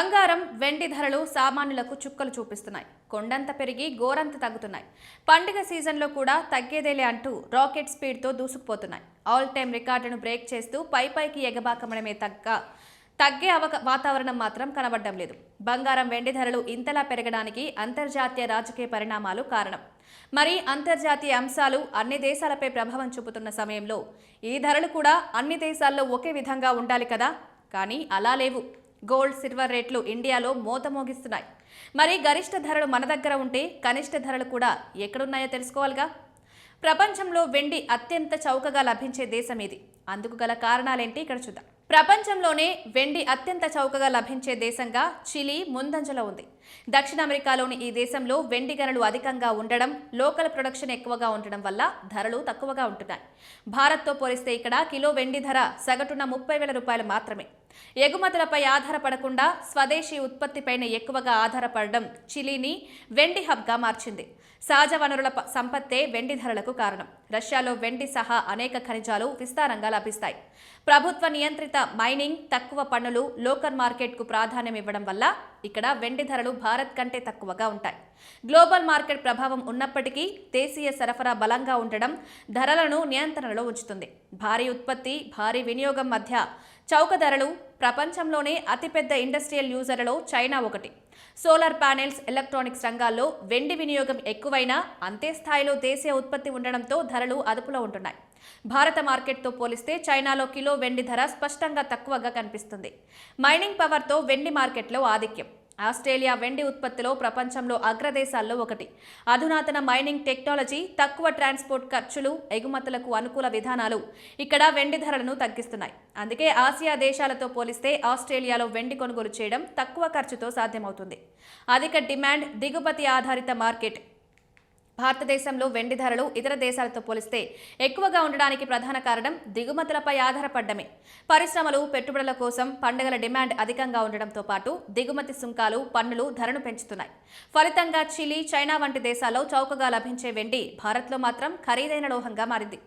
బంగారం వెండి ధరలు సామాన్యులకు చుక్కలు చూపిస్తున్నాయి. కొండంత పెరిగి గోరంత తగ్గుతున్నాయి. పండుగ సీజన్లో కూడా తగ్గేదేలే అంటూ రాకెట్ స్పీడ్తో దూసుకుపోతున్నాయి. ఆల్ టైమ్ రికార్డును బ్రేక్ చేస్తూ పైకి ఎగబాకమడమే తగ్గే వాతావరణం మాత్రం కనబడడం లేదు. బంగారం వెండి ధరలు ఇంతలా పెరగడానికి అంతర్జాతీయ రాజకీయ పరిణామాలు కారణం. మరి అంతర్జాతీయ అంశాలు అన్ని దేశాలపై ప్రభావం చూపుతున్న సమయంలో ఈ ధరలు కూడా అన్ని దేశాల్లో ఒకే విధంగా ఉండాలి కదా, కానీ అలా లేవు. గోల్డ్, సిల్వర్ రేట్లు ఇండియాలో మోత మోగిస్తున్నాయి. మరి గరిష్ట ధరలు మన దగ్గర ఉంటే కనిష్ట ధరలు కూడా ఎక్కడున్నాయో తెలుసుకోవాలిగా. ప్రపంచంలో వెండి అత్యంత చౌకగా లభించే దేశం ఇది. అందుకు గల కారణాలేంటి ఇక్కడ చూద్దాం. ప్రపంచంలోనే వెండి అత్యంత చౌకగా లభించే దేశంగా చిలీ ముందంజలో ఉంది. దక్షిణ అమెరికాలోని ఈ దేశంలో వెండి గనులు అధికంగా ఉండడం, లోకల్ ప్రొడక్షన్ ఎక్కువగా ఉండడం వల్ల ధరలు తక్కువగా ఉంటున్నాయి. భారత్తో పోలిస్తే ఇక్కడ కిలో వెండి ధర సగటున 30,000 రూపాయలు మాత్రమే. ఎగుమతులపై ఆధారపడకుండా స్వదేశీ ఉత్పత్తిపైన ఎక్కువగా ఆధారపడడం చిలీని వెండి హబ్గా మార్చింది. సహజ వనరుల సంపత్తే వెండి ధరలకు కారణం. రష్యాలో వెండి సహా అనేక ఖనిజాలు విస్తారంగా లభిస్తాయి. ప్రభుత్వ నియంత్రిత మైనింగ్, తక్కువ పన్నులు, లోకల్ మార్కెట్కు ప్రాధాన్యం ఇవ్వడం వల్ల ఇక్కడ వెండి ధరలు భారత్ కంటే తక్కువగా ఉంటాయి. గ్లోబల్ మార్కెట్ ప్రభావం ఉన్నప్పటికీ దేశీయ సరఫరా బలంగా ఉండడం ధరలను నియంత్రణలో ఉంచుతుంది. భారీ ఉత్పత్తి, భారీ వినియోగం మధ్య చౌక ధరలు. ప్రపంచంలోనే అతిపెద్ద ఇండస్ట్రియల్ యూజర్లలో చైనా ఒకటి. సోలార్ ప్యానెల్స్, ఎలక్ట్రానిక్స్ రంగాల్లో వెండి వినియోగం ఎక్కువైనా అంతే స్థాయిలో దేశీయ ఉత్పత్తి ఉండడంతో ధరలు అదుపులో ఉంటున్నాయి. భారత మార్కెట్తో పోలిస్తే చైనాలో కిలో వెండి ధర స్పష్టంగా తక్కువగా కనిపిస్తుంది. మైనింగ్ పవర్తో వెండి మార్కెట్లో ఆధిక్యం. ఆస్ట్రేలియా వెండి ఉత్పత్తిలో ప్రపంచంలో అగ్రదేశాల్లో ఒకటి. అధునాతన మైనింగ్ టెక్నాలజీ, తక్కువ ట్రాన్స్పోర్ట్ ఖర్చులు, ఎగుమతులకు అనుకూల విధానాలు ఇక్కడ వెండి ధరలను తగ్గిస్తున్నాయి. అందుకే ఆసియా దేశాలతో పోలిస్తే ఆస్ట్రేలియాలో వెండి కొనుగోలు చేయడం తక్కువ ఖర్చుతో సాధ్యమవుతుంది. అధిక డిమాండ్, దిగుమతి ఆధారిత మార్కెట్. భారతదేశంలో వెండి ధరలు ఇతర దేశాలతో పోలిస్తే ఎక్కువగా ఉండడానికి ప్రధాన కారణం దిగుమతులపై ఆధారపడమే. పరిశ్రమలు, పెట్టుబడుల కోసం పండుగల డిమాండ్ అధికంగా ఉండడంతో పాటు దిగుమతి సుంకాలు, పన్నులు ధరను పెంచుతున్నాయి. ఫలితంగా చిలీ, చైనా వంటి దేశాల్లో చౌకగా లభించే వెండి భారత్లో మాత్రం ఖరీదైన లోహంగా మారింది.